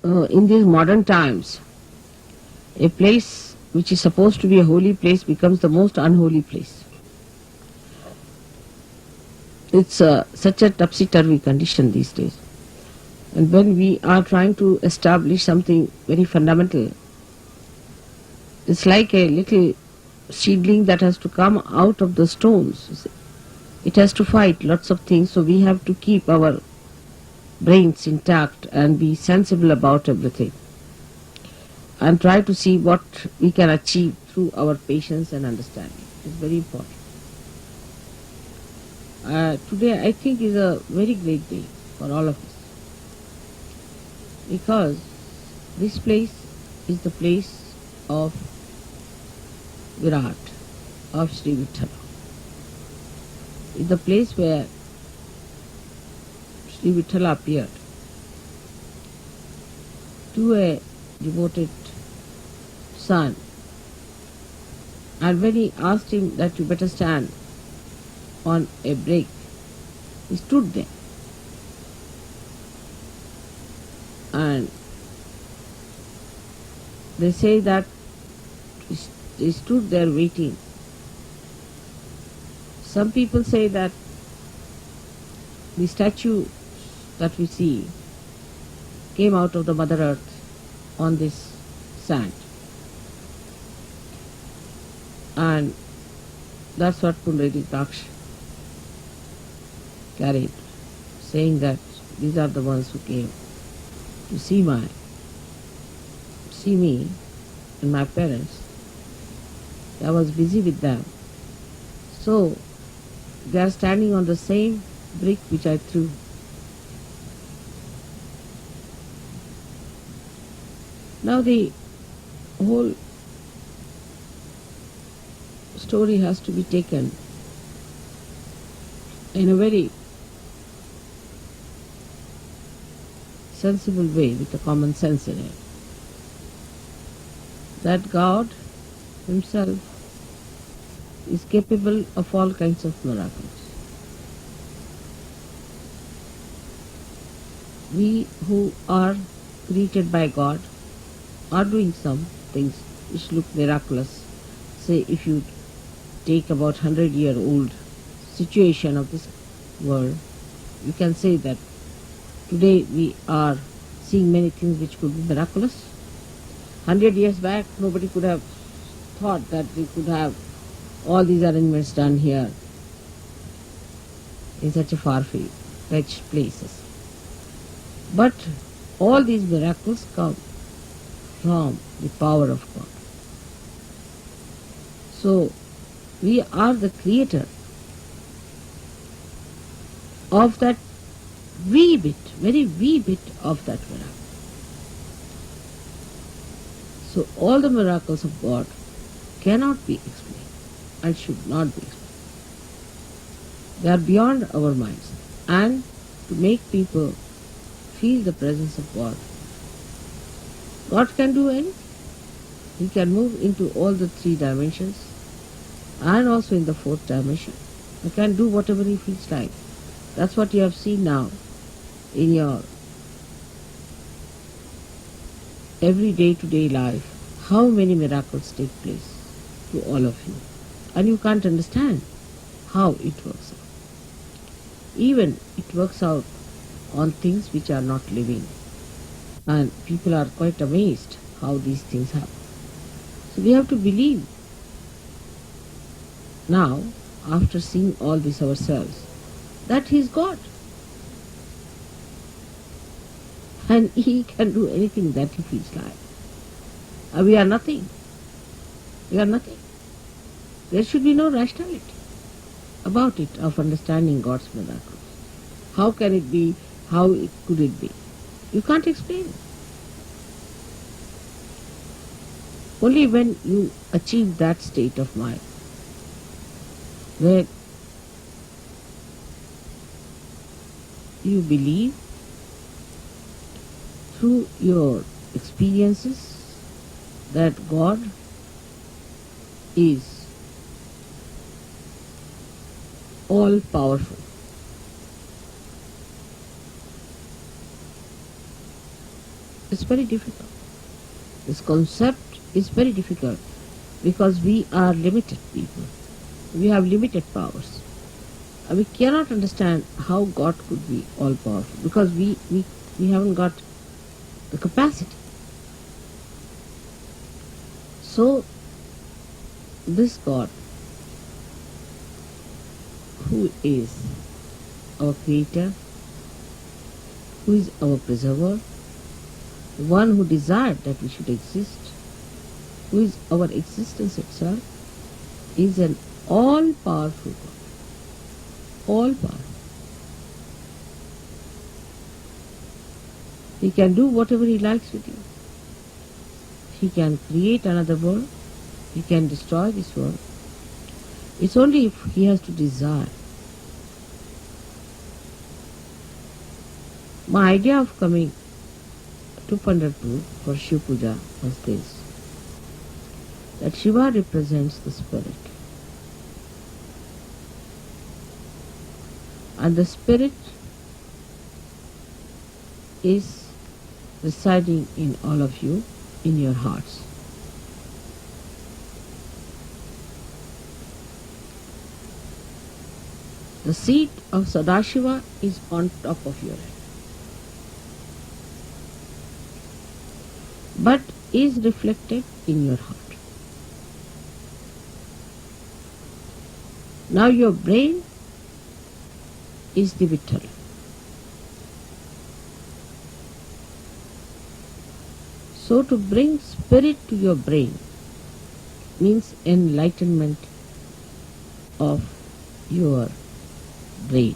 in these modern times, a place which is supposed to be a holy place becomes the most unholy place. It's such a topsy-turvy condition these days. And when we are trying to establish something very fundamental, it's like a little seedling that has to come out of the stones. It has to fight lots of things, so we have to keep our brains intact and be sensible about everything and try to see what we can achieve through our patience and understanding. It's very important. Today I think is a very great day for all of us, because this place is the place of Virat, of Sri Vithala. It's the place where Sri Vithala appeared to a devoted son, and when he asked him that you better stand on a break, he stood there. And they say that he stood there waiting. Some people say that the statue that we see came out of the Mother Earth on this sand. And that's what Pundariki Daksh carried, saying that these are the ones who came to see me and my parents. I was busy with them. So they are standing on the same brick which I threw. Now the whole story has to be taken in a very sensible way, with a common sense in it. That God Himself is capable of all kinds of miracles. We who are created by God are doing some things which look miraculous. Say, if you take about 100-year-old situation of this world, you can say that today we are seeing many things which could be miraculous. 100 years back, nobody could have thought that we could have all these arrangements done here in such a far-fetched places. But all these miracles come from the power of God. So, we are the creator of that wee bit, very wee bit of that miracle. So, all the miracles of God cannot be explained and should not be explained. They are beyond our minds. And to make people feel the presence of God, God can do anything. He can move into all the 3 dimensions and also in the 4th dimension. He can do whatever He feels like. That's what you have seen now in your every day-to-day life. How many miracles take place to all of you. And you can't understand how it works out. Even it works out on things which are not living. And people are quite amazed how these things happen. So we have to believe now, after seeing all this ourselves, that He is God. And He can do anything that He feels like. And we are nothing. We are nothing. There should be no rationality about it, of understanding God's miracles. How can it be? How could it be? You can't explain it. Only when you achieve that state of mind, where you believe through your experiences that God is all powerful. It's very difficult. This concept is very difficult because we are limited people. We have limited powers. And we cannot understand how God could be all powerful because we haven't got the capacity. So this God, who is our creator, who is our preserver, the one who desired that we should exist, who is our existence itself, is an all-powerful God. All-powerful. He can do whatever He likes with you. He can create another world. He can destroy this world. It's only if He has to desire. My idea of coming to Pandharpur for Shiva Puja was this, that Shiva represents the spirit. And the spirit is residing in all of you, in your hearts. The seat of Sadashiva is on top of your head, but is reflected in your heart. Now your brain is the Vittal. So to bring spirit to your brain means enlightenment of your brain.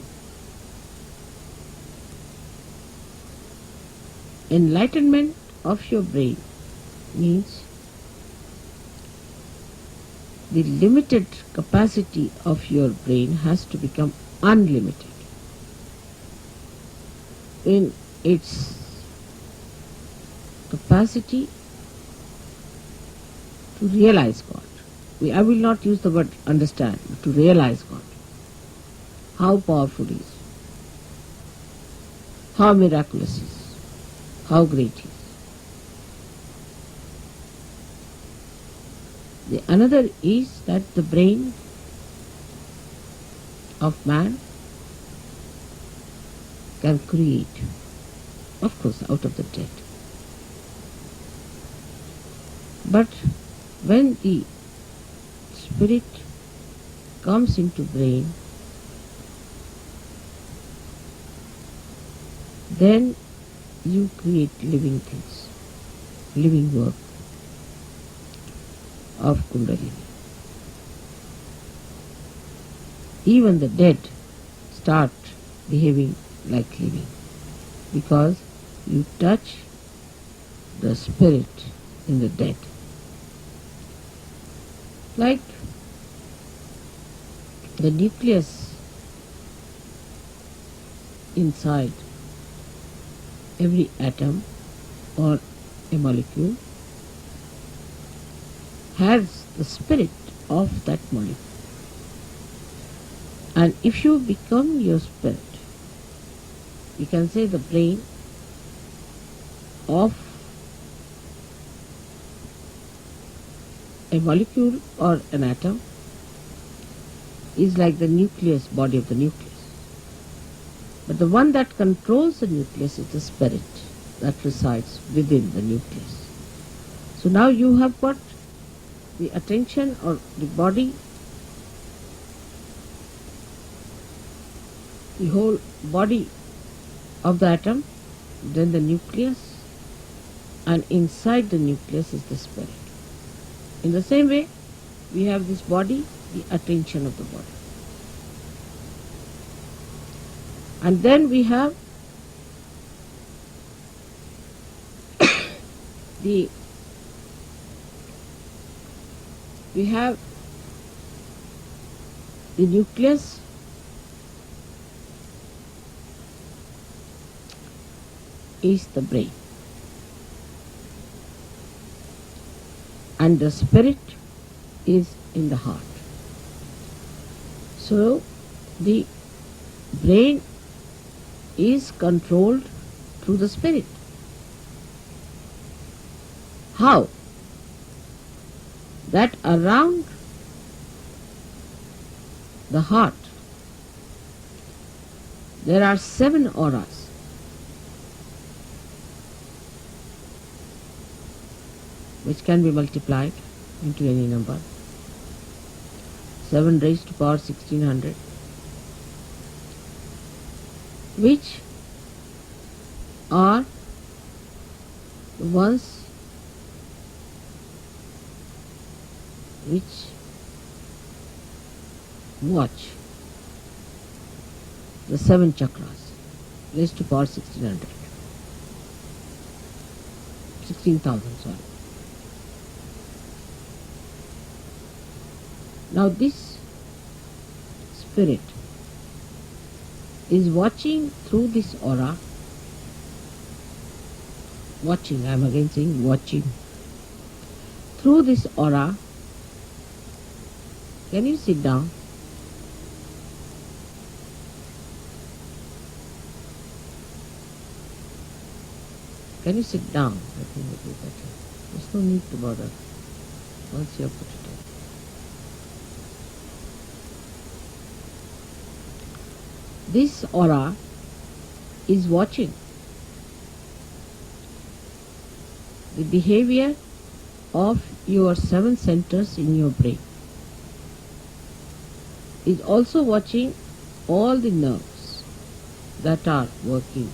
Enlightenment of your brain means the limited capacity of your brain has to become unlimited in its capacity to realize God. I will not use the word understand, but to realize God. How powerful He is, how miraculous He is, how great He is. The another is that the brain of man can create, of course, out of the dead. But when the spirit comes into brain, then you create living things, living work of Kundalini. Even the dead start behaving like living because you touch the spirit in the dead. Like the nucleus inside every atom or a molecule has the spirit of that molecule. And if you become your spirit, you can say the brain of a molecule or an atom is like the nucleus, body of the nucleus. But the one that controls the nucleus is the spirit that resides within the nucleus. So now you have got the attention or the body, the whole body of the atom, then the nucleus, and inside the nucleus is the spirit. In the same way, we have this body, the attention of the body. And then we have the nucleus is the brain, and the spirit is in the heart. So the brain is controlled through the spirit. how that around the heart there are 7 auras. Which can be multiplied into any number. 7 raised to power 1600, which are the ones which watch the 7 chakras raised to power 1600. 16,000, sorry. Now this spirit is watching through this aura, watching, I am again saying watching, through this aura. Can you sit down? Can you sit down? I think it will be better. There's no need to bother once you have put it in. This aura is watching the behavior of your 7 centers in your brain. Is also watching all the nerves that are working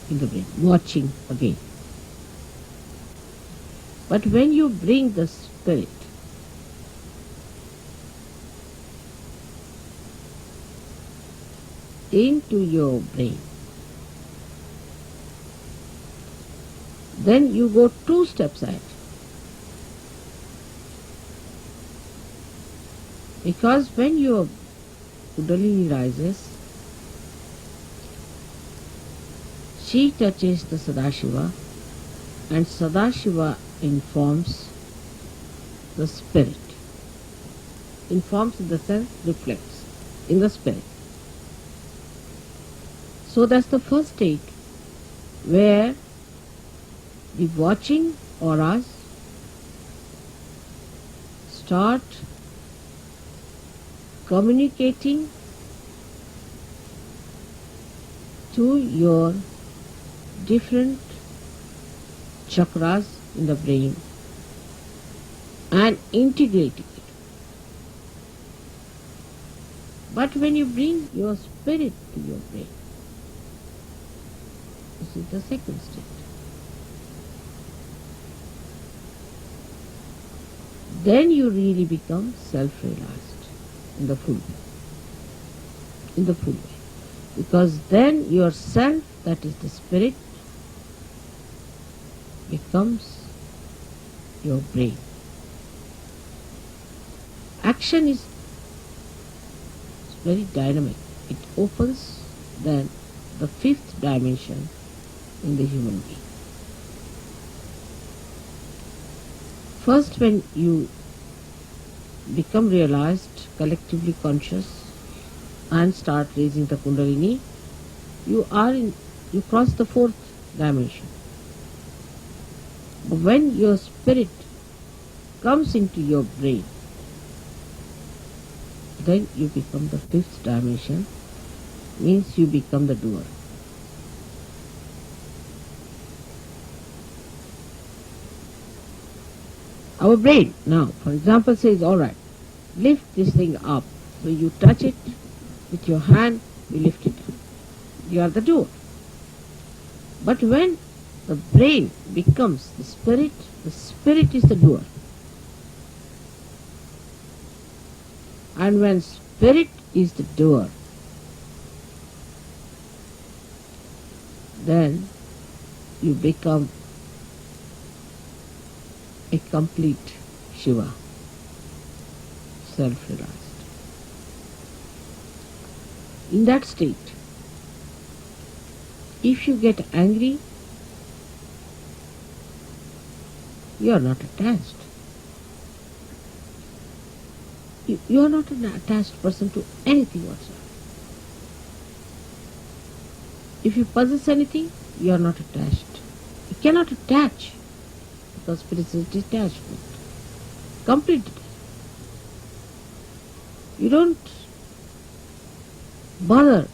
in the brain, watching again. But when you bring the spirit into your brain, then you go 2 steps ahead. Because when your Kundalini rises, she touches the Sadashiva, and Sadashiva informs the spirit. Informs in the sense reflects in the spirit. So that's the first state where the watching auras start communicating to your different chakras in the brain and integrating it. But when you bring your spirit to your brain, this is the second state. Then you really become self-realized in the full way. In the full way. Because then yourself, that is the spirit, becomes your brain. Action is very dynamic. It opens then the 5th dimension in the human being. First, when you become realized, collectively conscious, and start raising the Kundalini, you cross the 4th dimension. But when your spirit comes into your brain, then you become the 5th dimension, means you become the doer. Our brain now, for example, says, alright, lift this thing up. So you touch it with your hand, you lift it. You are the doer. But when the brain becomes the spirit is the doer. And when spirit is the doer, then you become a complete Shiva, self-realized. In that state, if you get angry, you are not attached. You are not an attached person to anything whatsoever. If you possess anything, you are not attached. You cannot attach. because spirit is detachment. Complete detachment. You don't bother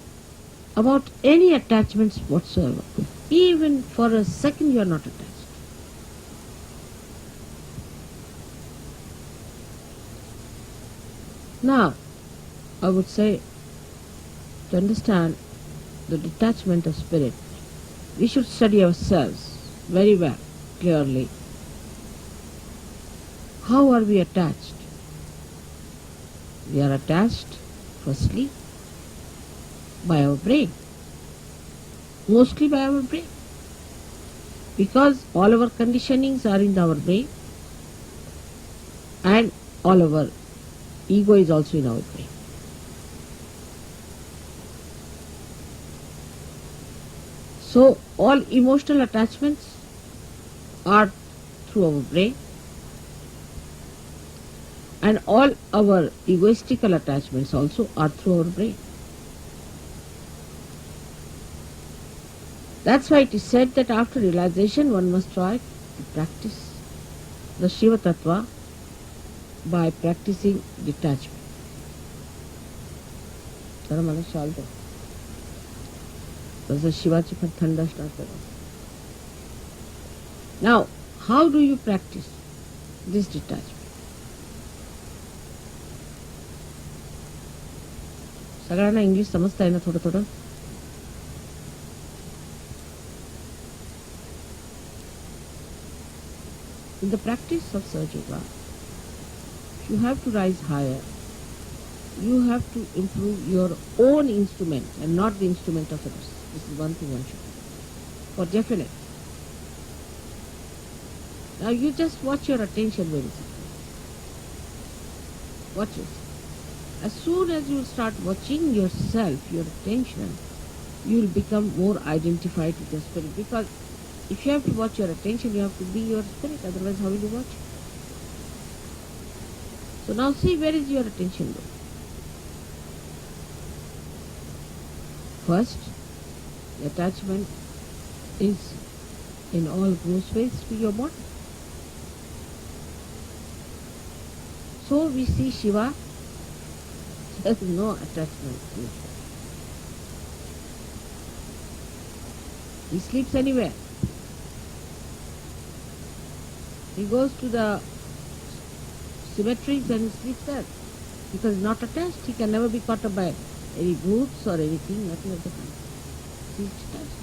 about any attachments whatsoever. Even for a second you are not attached. Now, I would say, to understand the detachment of spirit, we should study ourselves very well, clearly. How are we attached? We are attached, firstly, by our brain. Mostly by our brain. Because all our conditionings are in our brain, and all our ego is also in our brain. So all emotional attachments are through our brain, and all our egoistical attachments also are through our brain. That's why it is said that after realization one must try to practice the Shiva Tattva by practicing detachment. Jara मला शाल दो. तसं शिवाची पण थंड start करा. Now, how do you practice this detachment? सगळ्यांना English समजता है ना थोडं थोडं? In the practice of Sahaja Yoga, you have to rise higher. You have to improve your own instrument and not the instrument of others. This is one thing one should do. For definite. Now you just watch your attention very simply. Watch it. As soon as you start watching yourself, your attention, you will become more identified with your spirit. Because if you have to watch your attention, you have to be your spirit. Otherwise, how will you watch it? So now see, where is your attention going? First, the attachment is in all gross ways to your body. So we see Shiva, there is no attachment to him. He sleeps anywhere. He goes to the cemeteries and he sleeps there. Because he's not attached, he can never be caught up by any boots or anything, nothing of the kind. He's detached.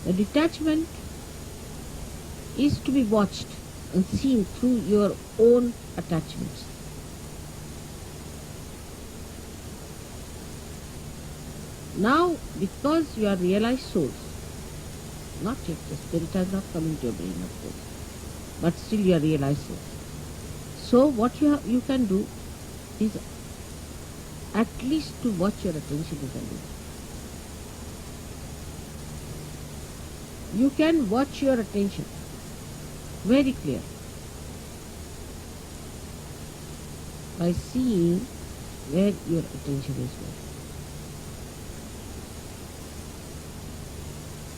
The detachment is to be watched and seen through your own attachments. Now, because you are realized souls, not yet, the spirit has not come into your brain, of course, but still you are realized souls. So what you can do is at least to watch your attention you can do. You can watch your attention very clear by seeing where your attention is going.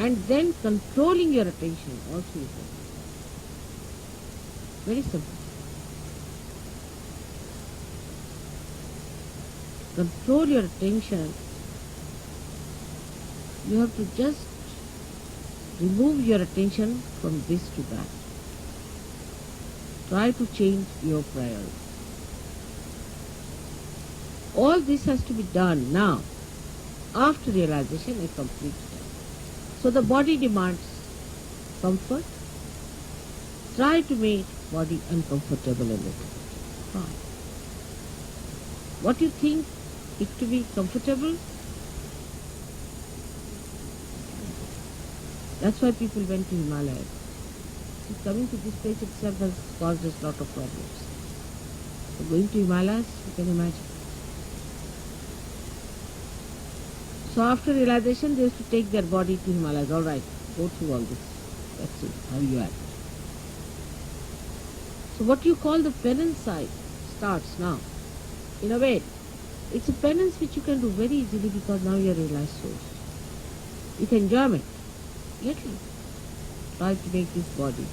And then controlling your attention also you can do. Very simple. Control your attention, you have to just remove your attention from this to that. Try to change your priority. All this has to be done now, after realization and complete time. So the body demands comfort. Try to make body uncomfortable a little bit. Fine. What you think it to be comfortable, that's why people went to Himalayas. Coming to this place itself has caused us a lot of problems. So going to Himalayas, you can imagine. So after realization, they used to take their body to Himalayas. All right, go through all this. That's it, how you act. So what you call the penance side starts now. In a way, It's a penance which you can do very easily because now you are realized souls. With enjoyment. Little. Try to make this body.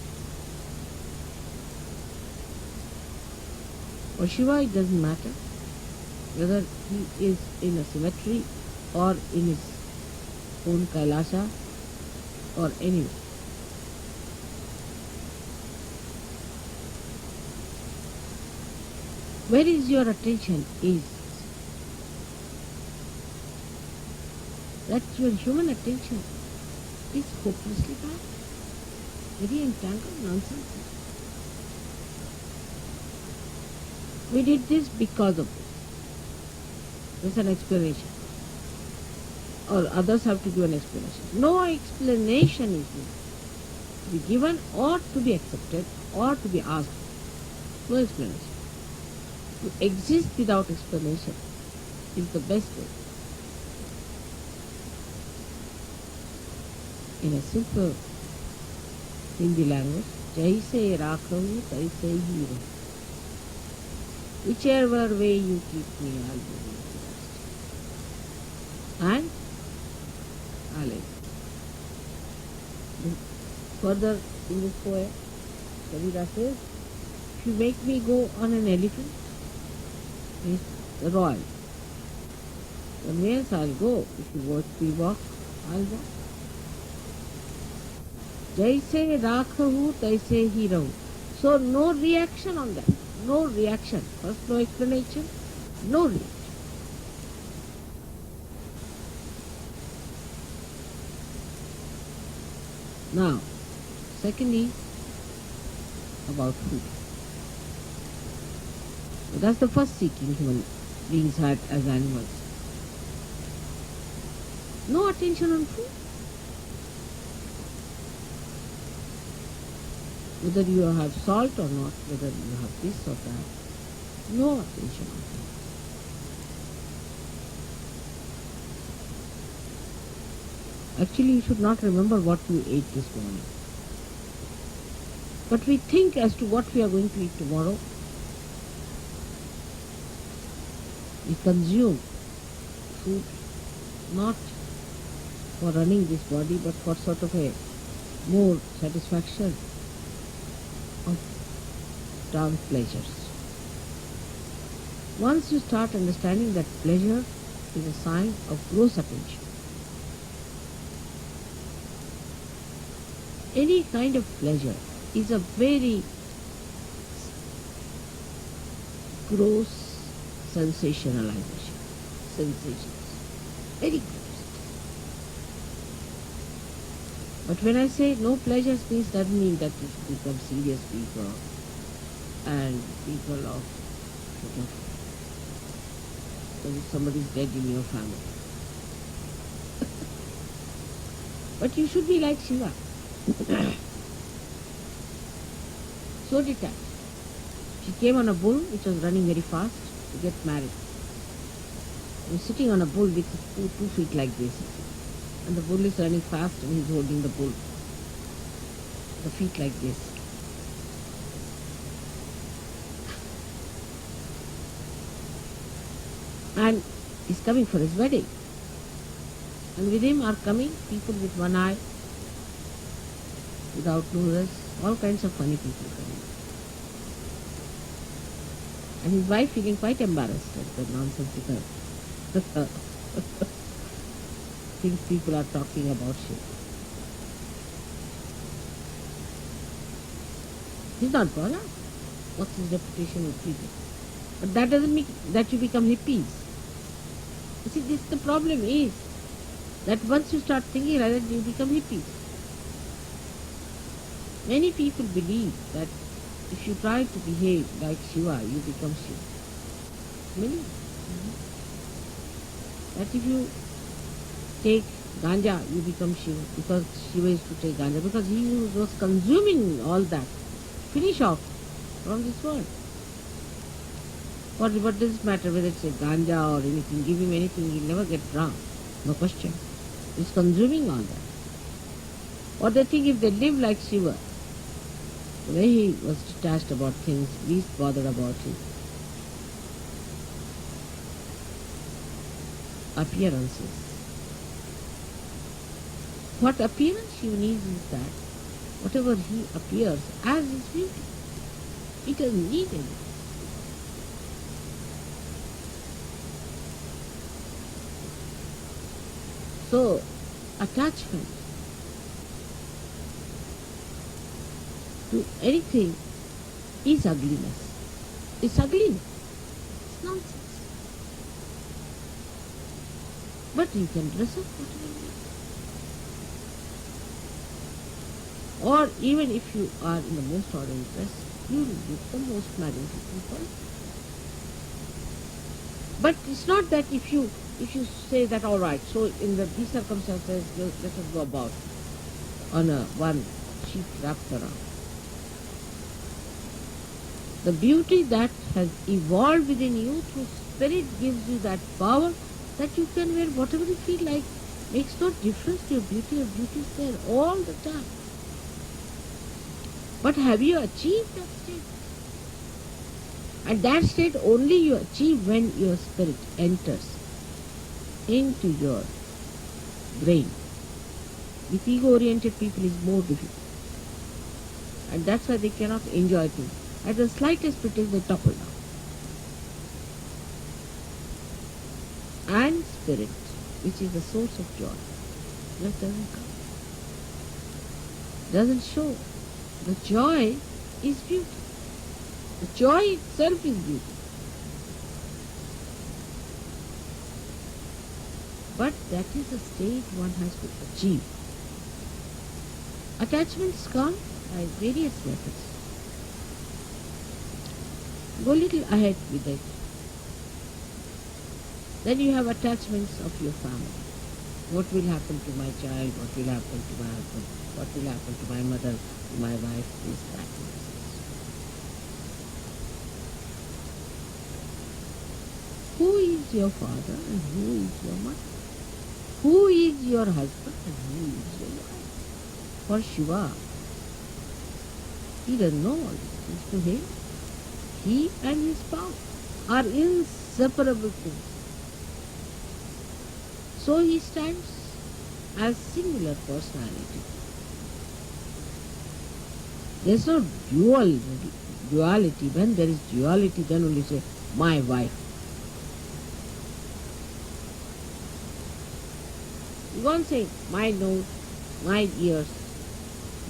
For Shiva it doesn't matter whether he is in a cemetery or in his own Kailasa or anywhere. Where is your attention is that your human attention is hopelessly bad, very entangled nonsense. We did this because of this. There's an explanation. Or others have to give an explanation. No explanation is needed. To be given or to be accepted or to be asked. No explanation. To exist without explanation is the best way. In a simple Hindi language, Jaise Rakhavu, Taise Hi Rahu. Whichever way you keep me, I'll be with you. And I'll end. Further in this poem, Kabira says, if you make me go on an elephant, it's royal. Conveyance, I'll go. If you watch me walk, I'll walk. Jaise Rakhavu, Taise Hi Rahu. So no reaction on that. No reaction. First no explanation, no reaction. Now, second is about food. That's the first seeking human beings had as animals. No attention on food. Whether you have salt or not, whether you have this or that, no attention on food. Actually, you should not remember what you ate this morning. But we think as to what we are going to eat tomorrow. We consume food not for running this body, but for sort of a more satisfaction of term pleasures. Once you start understanding that pleasure is a sign of gross attention, any kind of pleasure is a very gross sensationalization. Sensations. Very gross. But when I say no pleasures means doesn't mean that you become serious people and people of sort of when somebody's dead in your family. But you should be like Shiva. So detached. She came on a bull which was running very fast to get married. He was sitting on a bull with 2 feet like this. And the bull is running fast and he's holding the bull. The feet like this. And he's coming for his wedding. And with him are coming people with one eye, without noses, all kinds of funny people coming. And his wife feeling quite embarrassed at the nonsensical things people are talking about Shiva. He's not gone out. What's his reputation with people? But that doesn't mean that you become hippies. You see, this the problem is that once you start thinking like that, you become hippies. Many people believe that if you try to behave like Shiva, you become Shiva. Many. That if you take ganja, you become Shiva, because Shiva is to take ganja, because he was consuming all that. Finish off from this world. What does it matter whether it's a ganja or anything? Give him anything, he'll never get drunk. No question. He's consuming all that. Or they think if they live like Shiva, the way he was detached about things, least bothered about it. appearances. What appearance he needs is that whatever he appears as is beauty. He doesn't need any. So, attachment to anything is ugliness. It's ugliness. It's nonsense. But you can dress up whatever you like. Or even if you are in the most ordinary dress, you will look the most magnificent for it. But it's not that if you say that, all right, so in these circumstances, let us go about on one sheet wrapped around. The beauty that has evolved within you through spirit gives you that power that you can wear whatever you feel like. Makes no difference to your beauty. Your beauty is there all the time. But have you achieved that state? And that state only you achieve when your spirit enters into your brain. With ego-oriented people is more difficult. And that's why they cannot enjoy things. At the slightest pretext they topple down. And spirit, which is the source of joy, just doesn't come. Doesn't show. The joy is beauty. The joy itself is beauty. But that is a state one has to achieve. Attachments come by various methods. Go a little ahead with it. Then you have attachments of your family. What will happen to my child? What will happen to my husband? What will happen to my mother, to my wife? This, that. Who is your father and who is your mother? Who is your husband and who is your wife? For Shiva, he doesn't know all these things. To him, he and his spouse are inseparable things. So he stands as singular personality. There's no duality. When there is duality, then only say, my wife. You won't say, my nose, my ears,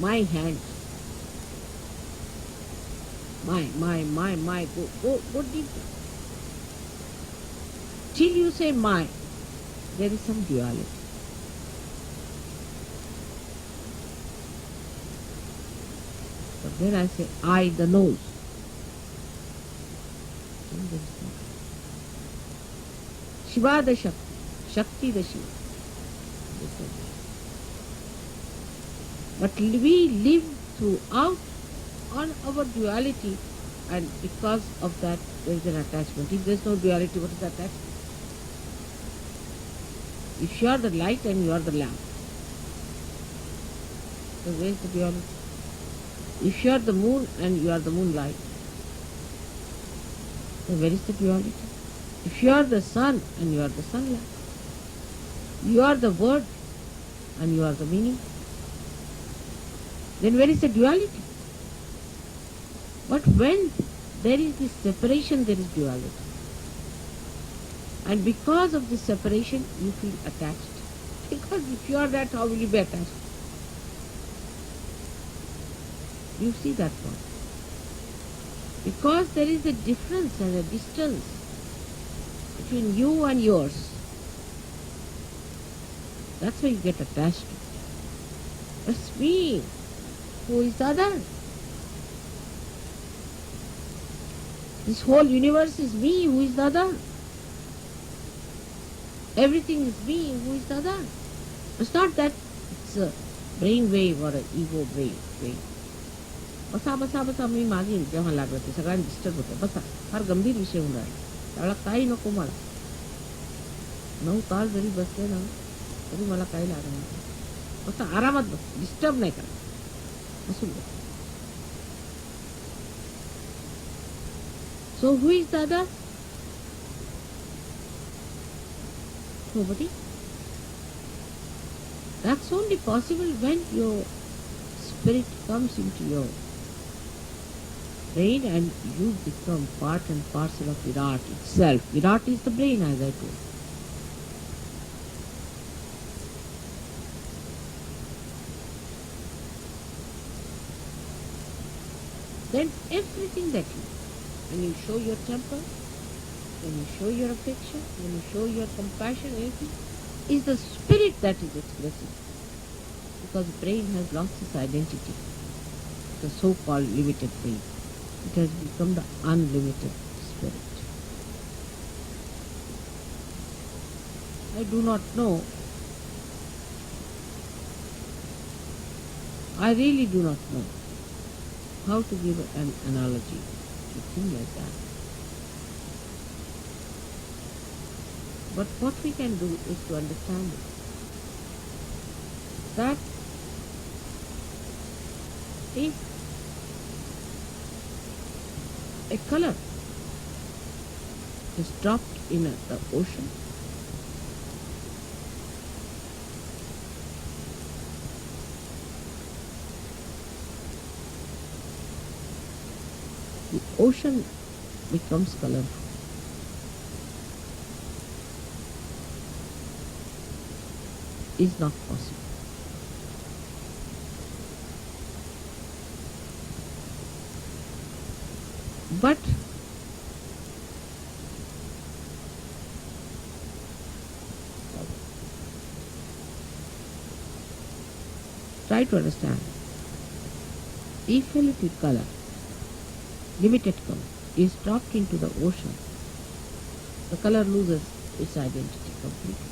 my hands, my, go deeper. Till you say my, there is some duality. But when I say I, the nose, then there is no. Shiva the Shakti, Shakti the Shiva. But we live throughout on our duality, and because of that there is an attachment. If there is no duality, what is attachment? If you are the light and you are the lamp, so where is the duality? If you are the moon and you are the moonlight, then where is the duality? If you are the sun and you are the sunlight, you are the word and you are the meaning, then where is the duality? But when there is this separation, there is duality. And because of this separation, you feel attached. Because if you are that, how will you be attached? You see that point. Because there is a difference and a distance between you and yours. That's why you get attached to it. It's me. Who is the other? This whole universe is me. Who is the other? Everything is me. Who is the other? It's not that it's a brain wave or an ego wave. बसा मी मागे जेव्हा लागलं ते सगळ्यांना disturb होतं. बसा, फार गंभीर विषय होऊन राहिला. त्यावेळेला काही नको मला. 9 तास जरी बसले ना तरी मला काही लागत नाही. बसा, आरामात बस, डिस्टर्ब नाही करा. बसून बस. So who is the other? Nobody. That's only possible when your spirit comes into your brain and you become part and parcel of Virat itself. Virat is the brain, as I told. Then everything that you, when you show your temper, when you show your affection, when you show your compassion, anything, is the spirit that is expressing. Because brain has lost its identity, the so-called limited brain. It has become the unlimited spirit. I do not know. I really do not know how to give an analogy to a thing like that. But what we can do is to understand it. That if a color is dropped in the ocean, the ocean becomes colorful. Is not possible. But try to understand. If a little color, limited color, is dropped into the ocean, the color loses its identity completely.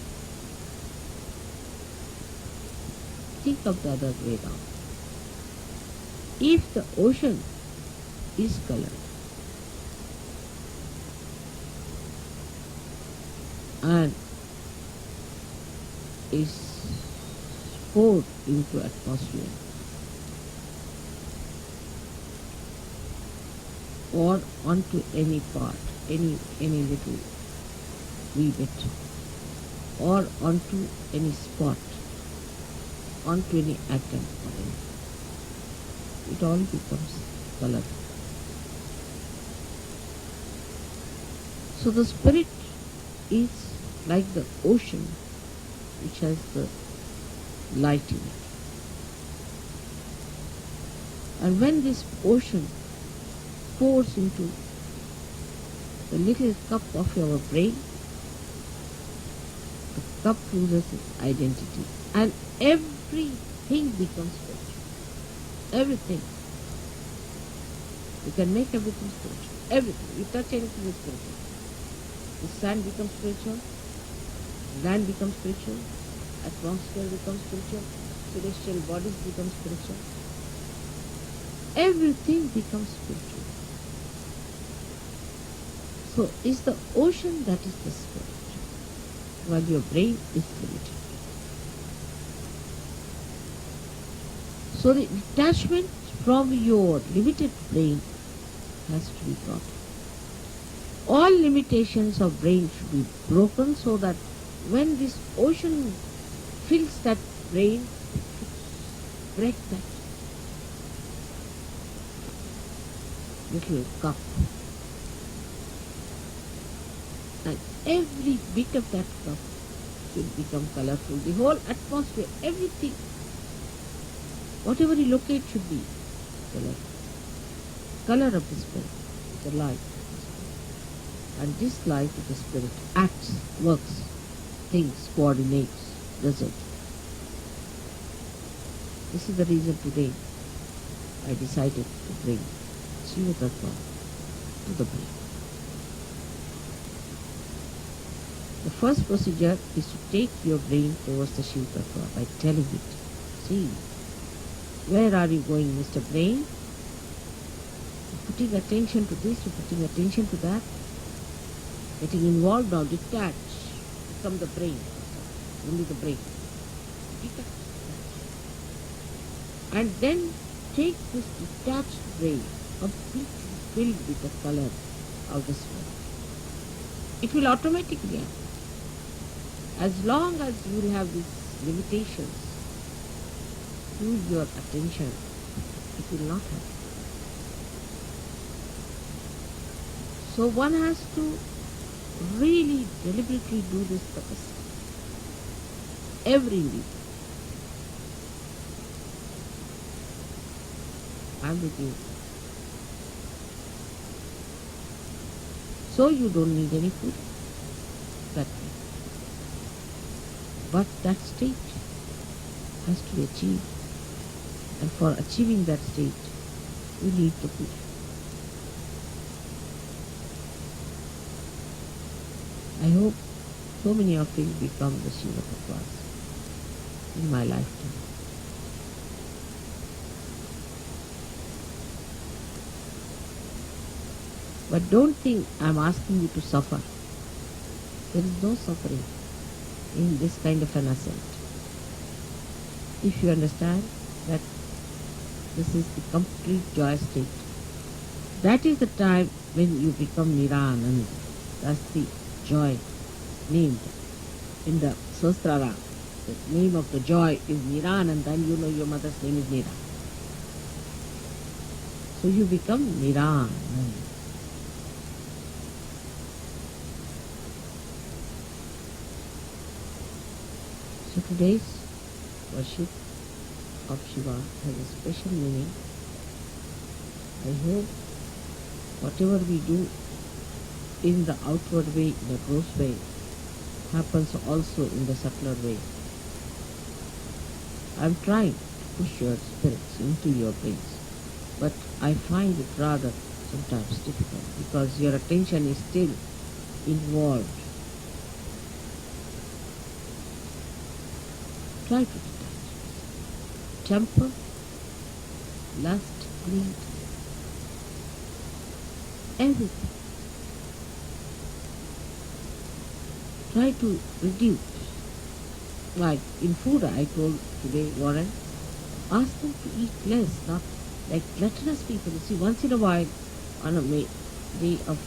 Think of the other way around. If the ocean is colored and is poured into atmosphere or onto any part, any little wee bit, or onto any spot, onto any atom or anything, it all becomes color. So the spirit is like the ocean which has the light in it. And when this ocean pours into the little cup of your brain, the cup loses its identity and everything becomes spiritual. Everything. You can make everything spiritual. Everything. You touch anything is spiritual. The sand becomes spiritual, land becomes spiritual, atmosphere becomes spiritual, celestial bodies become spiritual. Everything becomes spiritual. So it's the ocean that is the spirit, while your brain is limited. So the detachment from your limited brain has to be brought. All limitations of brain should be broken so that when this ocean fills that brain, it should break that little cup. And every bit of that cup should become colorful. The whole atmosphere, everything, whatever you locate should be colorful. Color of the spirit, the light. And this light of the spirit acts, works, thinks, coordinates, does it. This is the reason today I decided to bring Shiva Tattva to the brain. The first procedure is to take your brain towards the Shiva Tattva by telling it, see, where are you going, Mr. Brain? You're putting attention to this, you're putting attention to that. Getting involved now, detach, become the brain, only the brain. Detach. And then take this detached brain, completely filled with the color of the spirit. It will automatically happen. As long as you will have these limitations to your attention, it will not happen. So one has to really deliberately do this tapasya every week. I'm with you. So you don't need any food that way. But that state has to be achieved. And for achieving that state, you need the puja. I hope so many of you become the Shiva Tattvas in my lifetime. But don't think I'm asking you to suffer. There is no suffering in this kind of an ascent. If you understand that this is the complete joy state, that is the time when you become Nirananda. That's the joy named in the Sahasrara. The name of the joy is Nirananda, and you know your mother's name is Nira. So you become Nirananda. So today's worship of Shiva has a special meaning. I hope whatever we do in the outward way, in the gross way, happens also in the subtler way. I'm trying to push your spirits into your brains, but I find it rather sometimes difficult because your attention is still involved. Try to detach. Temper, lust, greed, everything. Try to reduce. Like in food, I told today, Warren, ask them to eat less, not like gluttonous people. You see, once in a while, on a day of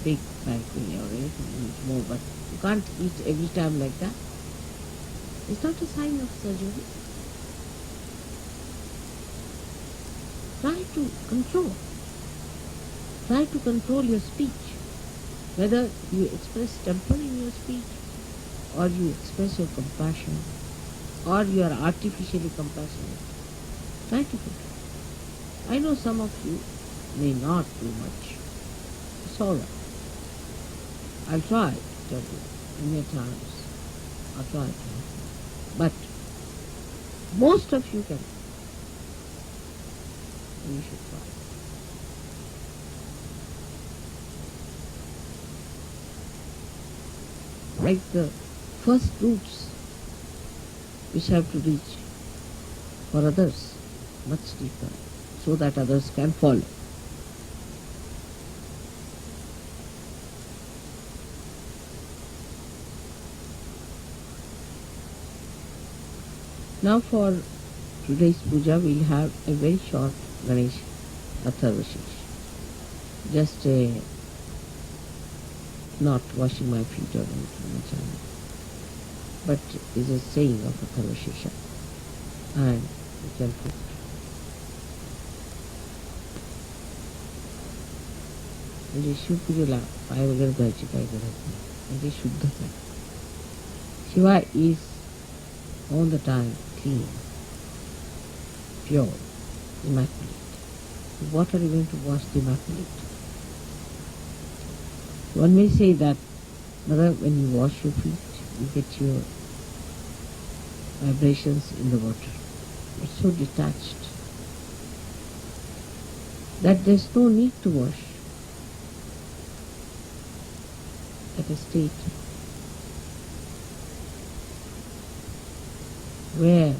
big banquet or anything, eat more, but you can't eat every time like that. It's not a sign of surgery. Try to control. Try to control your speech. Whether you express temper in your speech, or you express your compassion, or you are artificially compassionate. Try to control. I know some of you may not do much. It's all right. I'll try to tell you many times. I'll try to. But most of you can. And you should try. Like the first roots which have to reach for others much deeper so that others can follow. Now for today's puja we'll have a very short Ganesh Atharvashish. Just not washing my feet or anything, but is a saying of Atharvashisha, and you can put म्हणजे शिवपूजेला पाय वगैरे धुवायची काही गरज नाही, म्हणजे शुद्धच आहे. Shiva is all the time clean, pure, immaculate. What are you going to wash the immaculate? One may say that, Mother, when you wash your feet, you get your vibrations in the water. It's so detached that there's no need to wash at a state where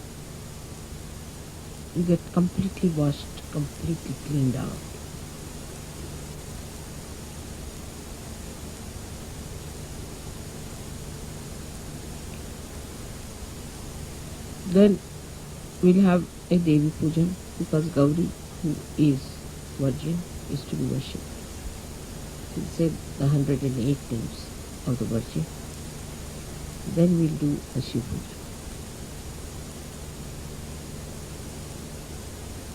you get completely washed, completely cleaned out. Then we'll have a Devi Pujan because Gauri, who is virgin, is to be worshipped. We'll say the 108 names of the Virgin. then we'll do a Shiv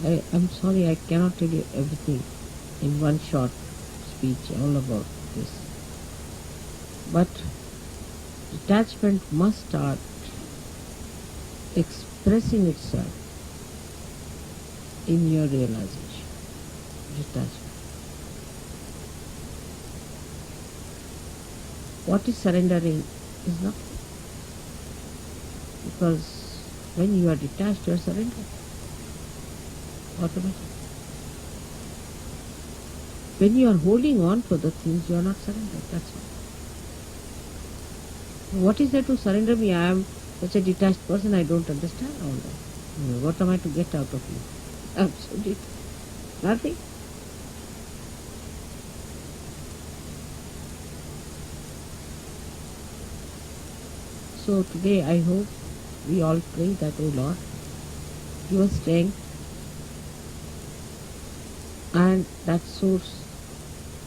Puja. I'm sorry I cannot tell you everything in one short speech all about this. But detachment must start expressing itself in your realization. Detachment. What is surrendering is nothing. Because when you are detached, you are surrendered. Automatically. When you are holding on for the things, you are not surrendered. That's all. What is there to surrender me? I am such a detached person, I don't understand all that. What am I to get out of you? Absolutely nothing. So today I hope we all pray that, O Lord, give us strength and that source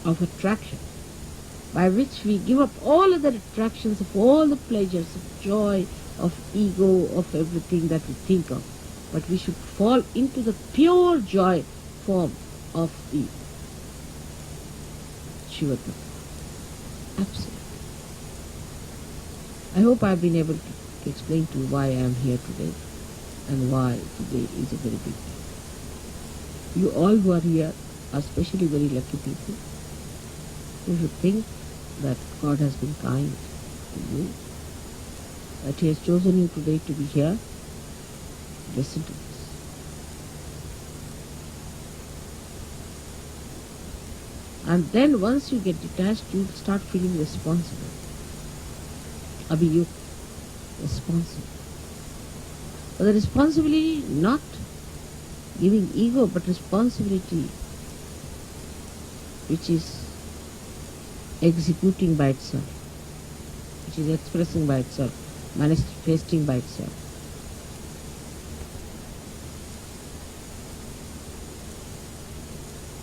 of attraction by which we give up all other attractions of all the pleasures of joy, of ego, of everything that we think of. But we should fall into the pure joy form of the Shiva Tattva. Absolutely. I hope I have been able to explain to you why I am here today and why today is a very big day. You all who are here are especially very lucky people. You should think that God has been kind to you, that He has chosen you today to be here. Listen to this. And then once you get detached, you will start feeling responsible. Abhiyuk, responsible. But the responsibility not giving ego, but responsibility which is executing by itself, which is expressing by itself, manifesting by itself.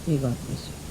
May God bless you.